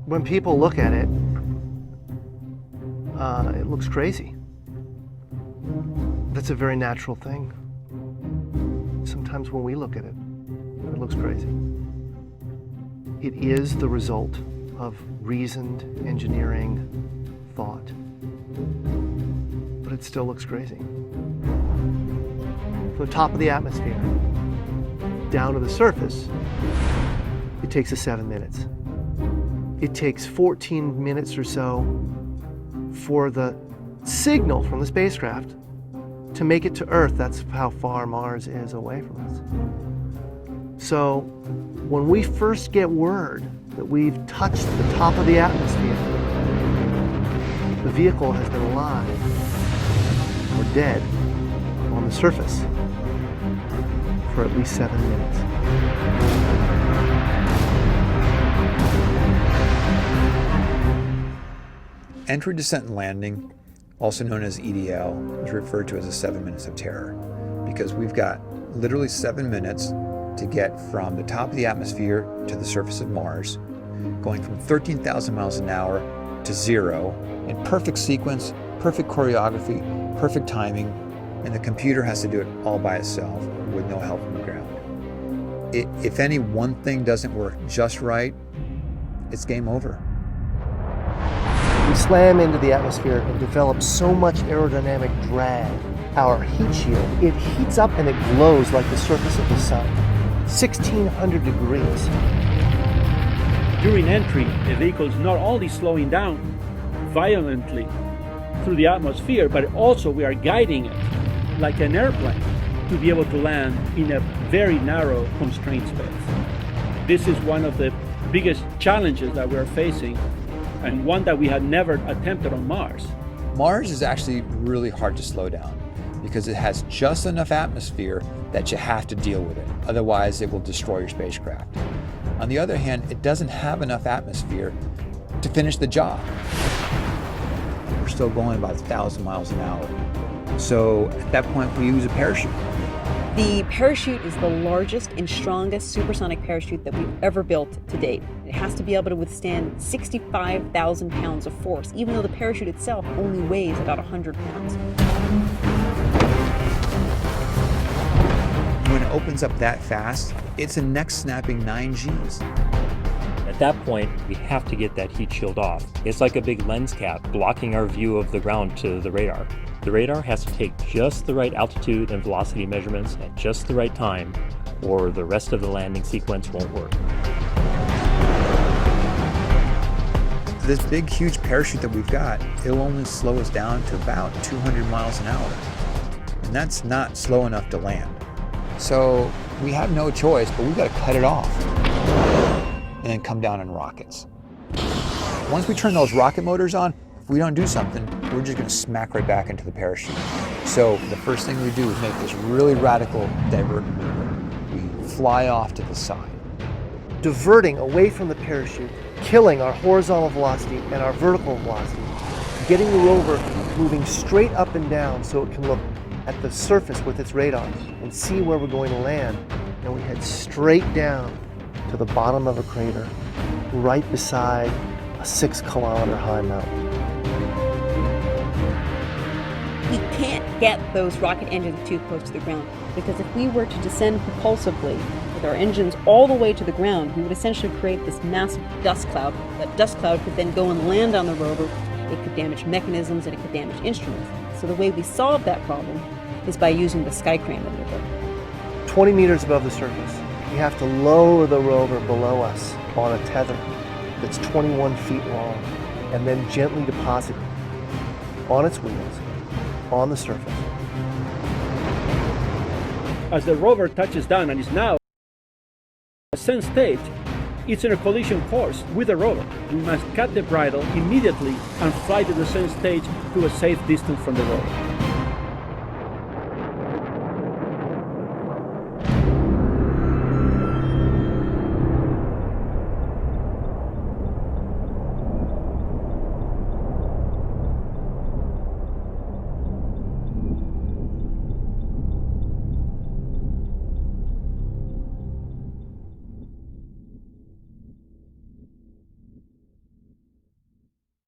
When people look at it, it looks crazy. That's a very natural thing. Sometimes when we look at it, it looks crazy. It is the result of reasoned engineering thought, but it still looks crazy. From the top of the atmosphere down to the surface, it takes us 7 minutes. It takes 14 minutes or so for the signal from the spacecraft to make it to Earth. That's how far Mars is away from us. So when we first get word that we've touched the top of the atmosphere, the vehicle has been alive or dead on the surface for at least 7 minutes. Entry, descent, and landing, also known as EDL, is referred to as the 7 minutes of terror because we've got literally 7 minutes to get from the top of the atmosphere to the surface of Mars, going from 13,000 miles an hour to 0 in perfect sequence, perfect choreography, perfect timing, and the computer has to do it all by itself with no help from the ground. If any one thing doesn't work just right, it's game over. We slam into the atmosphere and develop so much aerodynamic drag. Our heat shield, it heats up and it glows like the surface of the sun. 1,600 degrees. During entry, the vehicle is not only slowing down violently through the atmosphere, but also we are guiding it like an airplane to be able to land in a very narrow, constrained space. This is one of the biggest challenges that we are facing, and one that we had never attempted on Mars. Mars is actually really hard to slow down because it has just enough atmosphere that you have to deal with it. Otherwise, it will destroy your spacecraft. On the other hand, it doesn't have enough atmosphere to finish the job. We're still going about 1,000 miles an hour. So at that point, we use a parachute. The parachute is the largest and strongest supersonic parachute that we've ever built to date. It has to be able to withstand 65,000 pounds of force, even though the parachute itself only weighs about 100 pounds. When it opens up that fast, it's a neck-snapping 9 Gs. At that point, we have to get that heat shield off. It's like a big lens cap blocking our view of the ground to the radar. The radar has to take just the right altitude and velocity measurements at just the right time, or the rest of the landing sequence won't work. This big, huge parachute that we've got, it'll only slow us down to about 200 miles an hour. And that's not slow enough to land. So we have no choice, but we've got to cut it off and then come down in rockets. Once we turn those rocket motors on, if we don't do something, we're just going to smack right back into the parachute. So the first thing we do is make this really radical divert maneuver. We fly off to the side. Diverting away from the parachute, killing our horizontal velocity and our vertical velocity, getting the rover moving straight up and down so it can look at the surface with its radar and see where we're going to land. And we head straight down to the bottom of a crater, right beside a 6-kilometer high mountain. We can't get those rocket engines too close to the ground, because if we were to descend propulsively with our engines all the way to the ground, we would essentially create this massive dust cloud. That dust cloud could then go and land on the rover. It could damage mechanisms and it could damage instruments. So the way we solve that problem is by using the Skycrane maneuver. 20 meters above the surface, we have to lower the rover below us on a tether that's 21 feet long, and then gently deposit it on its wheels on the surface. As the rover touches down and is now ascent stage, it's in a collision course with the rover. We must cut the bridle immediately and fly to the descent stage to a safe distance from the rover.